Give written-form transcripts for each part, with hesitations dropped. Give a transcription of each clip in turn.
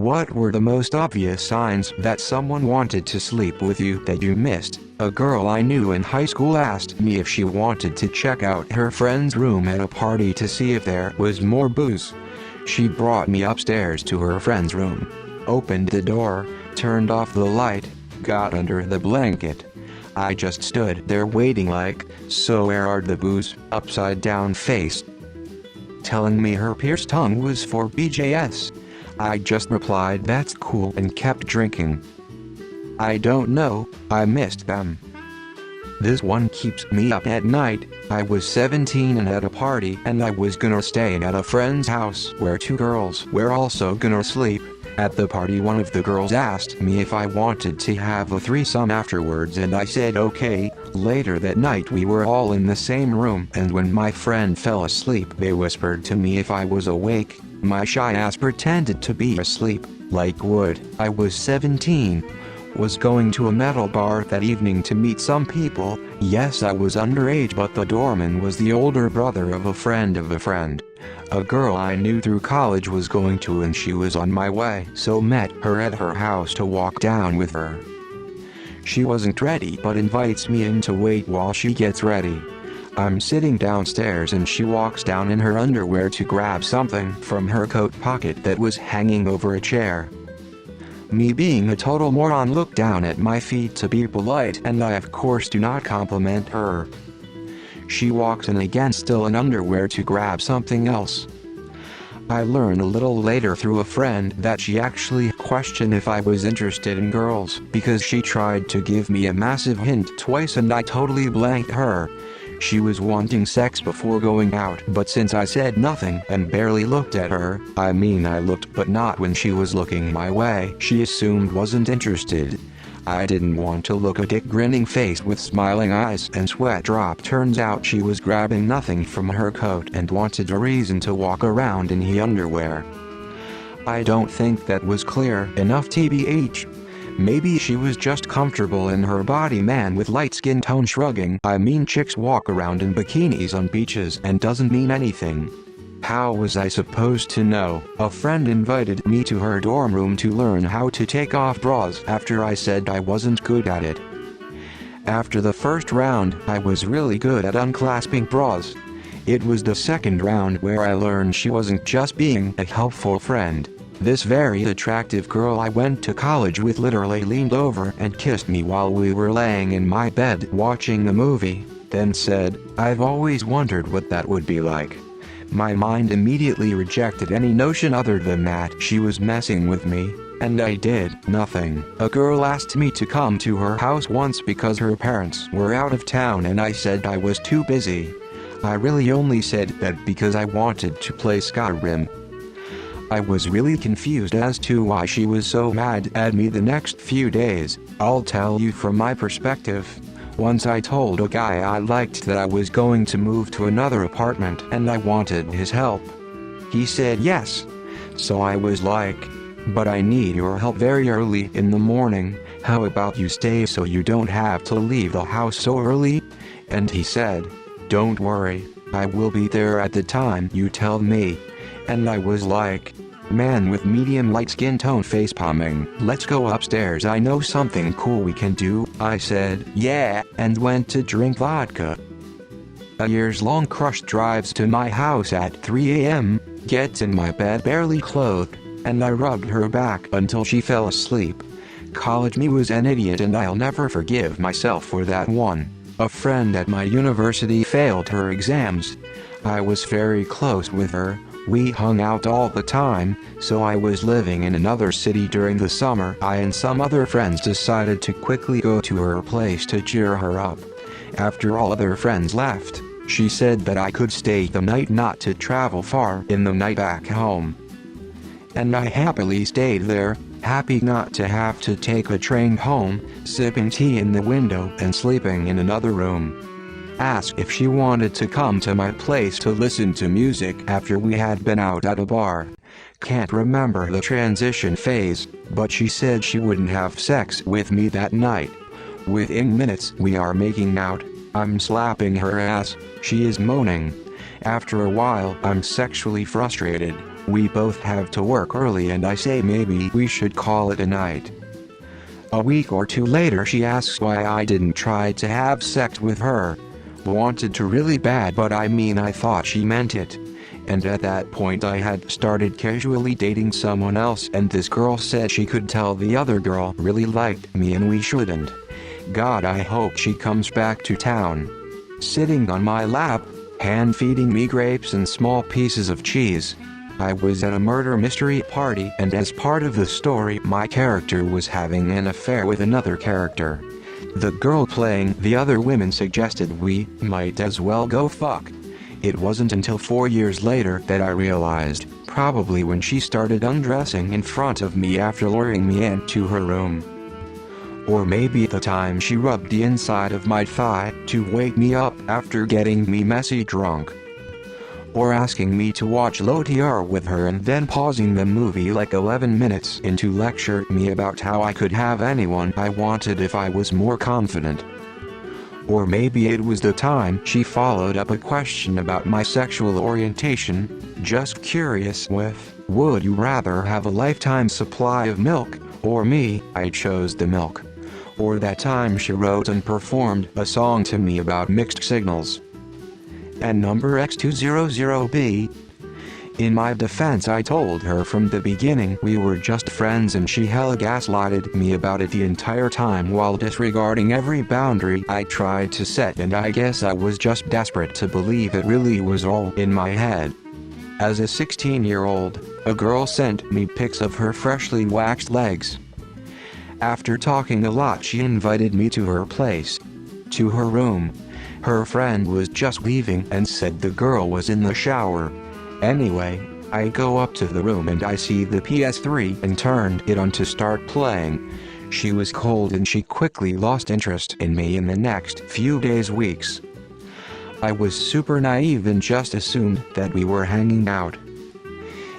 What were the most obvious signs that someone wanted to sleep with you that you missed? A girl I knew in high school asked me if she wanted to check out her friend's room at a party to see if there was more booze. She brought me upstairs to her friend's room, opened the door, turned off the light, got under the blanket. I just stood there waiting like, "So where are the booze?" upside down face. Telling me her pierced tongue was for BJS. I just replied that's cool and kept drinking. I don't know, I missed them. This one keeps me up at night. I was 17 and at a party and I was gonna stay at a friend's house where two girls were also gonna sleep. At the party one of the girls asked me if I wanted to have a threesome afterwards and I said okay. Later that night we were all in the same room and when my friend fell asleep they whispered to me if I was awake. My shy ass pretended to be asleep, like would. I was 17. Was going to a metal bar that evening to meet some people. Yes, I was underage but the doorman was the older brother of a friend of a friend. A girl I knew through college was going to and she was on my way, so met her at her house to walk down with her. She wasn't ready but invites me in to wait while she gets ready. I'm sitting downstairs and she walks down in her underwear to grab something from her coat pocket that was hanging over a chair. Me being a total moron look down at my feet to be polite and I of course do not compliment her. She walks in again still in underwear to grab something else. I learned a little later through a friend that she actually questioned if I was interested in girls because she tried to give me a massive hint twice and I totally blanked her. She was wanting sex before going out but since I said nothing and barely looked at her, I mean I looked but not when she was looking my way, she assumed wasn't interested. I didn't want to look a dick grinning face with smiling eyes and sweat drop. Turns out she was grabbing nothing from her coat and wanted a reason to walk around in he underwear. I don't think that was clear enough tbh. Maybe she was just comfortable in her body. Man with light skin tone shrugging. I mean chicks walk around in bikinis on beaches and doesn't mean anything. How was I supposed to know? A friend invited me to her dorm room to learn how to take off bras after I said I wasn't good at it. After the first round, I was really good at unclasping bras. It was the second round where I learned she wasn't just being a helpful friend. This very attractive girl I went to college with literally leaned over and kissed me while we were laying in my bed watching a movie, then said, "I've always wondered what that would be like." My mind immediately rejected any notion other than that she was messing with me, and I did nothing. A girl asked me to come to her house once because her parents were out of town and I said I was too busy. I really only said that because I wanted to play Skyrim. I was really confused as to why she was so mad at me the next few days. I'll tell you from my perspective. Once I told a guy I liked that I was going to move to another apartment and I wanted his help. He said yes. So I was like, "But I need your help very early in the morning, how about you stay so you don't have to leave the house so early?" And he said, "Don't worry, I will be there at the time you tell me." And I was like, man with medium light skin tone face palming, "Let's go upstairs, I know something cool we can do." I said, "Yeah," and went to drink vodka. A years-long crush drives to my house at 3 a.m., gets in my bed barely clothed, and I rubbed her back until she fell asleep. College me was an idiot and I'll never forgive myself for that one. A friend at my university failed her exams. I was very close with her. We hung out all the time, so I was living in another city during the summer. I and some other friends decided to quickly go to her place to cheer her up. After all other friends left, she said that I could stay the night not to travel far in the night back home. And I happily stayed there, happy not to have to take a train home, sipping tea in the window and sleeping in another room. Asked if she wanted to come to my place to listen to music after we had been out at a bar. Can't remember the transition phase, but she said she wouldn't have sex with me that night. Within minutes we are making out. I'm slapping her ass, she is moaning. After a while I'm sexually frustrated. We both have to work early and I say maybe we should call it a night. A week or two later she asks why I didn't try to have sex with her. Wanted to really bad, but I thought she meant it. And at that point I had started casually dating someone else, and this girl said she could tell the other girl really liked me and we shouldn't. God, I hope she comes back to town. Sitting on my lap, hand feeding me grapes and small pieces of cheese. I was at a murder mystery party, and as part of the story my character was having an affair with another character. The girl playing the other women suggested we might as well go fuck. It wasn't until 4 years later that I realized, probably when she started undressing in front of me after luring me into her room. Or maybe the time she rubbed the inside of my thigh to wake me up after getting me messy drunk. Or asking me to watch Lothier with her and then pausing the movie like 11 minutes in to lecture me about how I could have anyone I wanted if I was more confident. Or maybe it was the time she followed up a question about my sexual orientation, just curious with, would you rather have a lifetime supply of milk, or me? I chose the milk. Or that time she wrote and performed a song to me about mixed signals. And number X200B. In my defense, I told her from the beginning we were just friends, and she hella gaslighted me about it the entire time while disregarding every boundary I tried to set, and I guess I was just desperate to believe it really was all in my head. As a 16-year-old, a girl sent me pics of her freshly waxed legs. After talking a lot, she invited me to her place. To her room. Her friend was just leaving and said the girl was in the shower. Anyway, I go up to the room and I see the PS3 and turned it on to start playing. She was cold and she quickly lost interest in me in the next few days, weeks. I was super naive and just assumed that we were hanging out.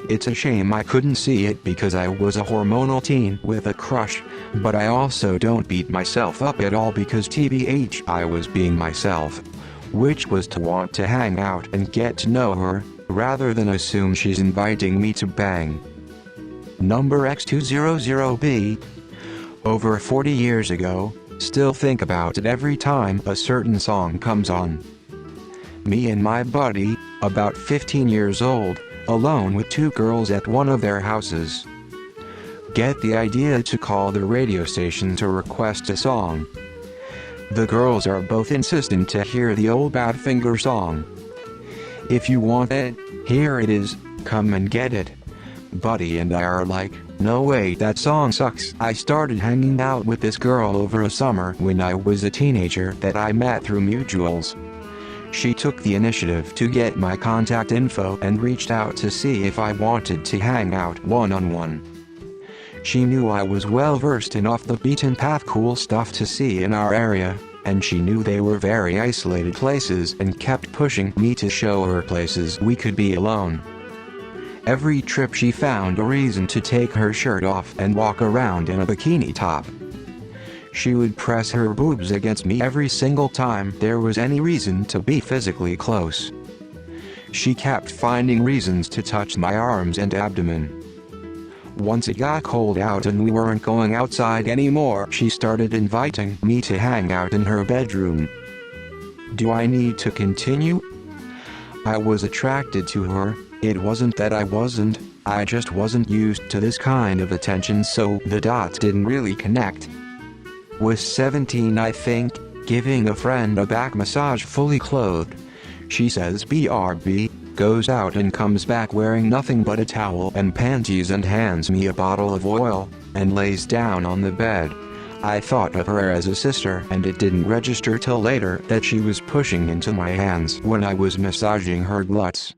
It's a shame I couldn't see it because I was a hormonal teen with a crush, but I also don't beat myself up at all because TBH I was being myself, which was to want to hang out and get to know her, rather than assume she's inviting me to bang. Number X200B. Over 40 years ago, still think about it every time a certain song comes on. Me and my buddy, about 15 years old, alone with two girls at one of their houses. Get the idea to call the radio station to request a song. The girls are both insistent to hear the old Badfinger song. If you want it, here it is, come and get it. Buddy and I are like, no way, that song sucks. I started hanging out with this girl over a summer when I was a teenager that I met through mutuals. She took the initiative to get my contact info and reached out to see if I wanted to hang out one-on-one. She knew I was well versed in off-the-beaten-path cool stuff to see in our area, and she knew they were very isolated places and kept pushing me to show her places we could be alone. Every trip she found a reason to take her shirt off and walk around in a bikini top. She would press her boobs against me every single time there was any reason to be physically close. She kept finding reasons to touch my arms and abdomen. Once it got cold out and we weren't going outside anymore, she started inviting me to hang out in her bedroom. Do I need to continue? I was attracted to her. It wasn't that I wasn't, I just wasn't used to this kind of attention, so the dots didn't really connect. Was 17 I think, giving a friend a back massage fully clothed. She says BRB, goes out and comes back wearing nothing but a towel and panties and hands me a bottle of oil, and lays down on the bed. I thought of her as a sister, and it didn't register till later that she was pushing into my hands when I was massaging her gluts.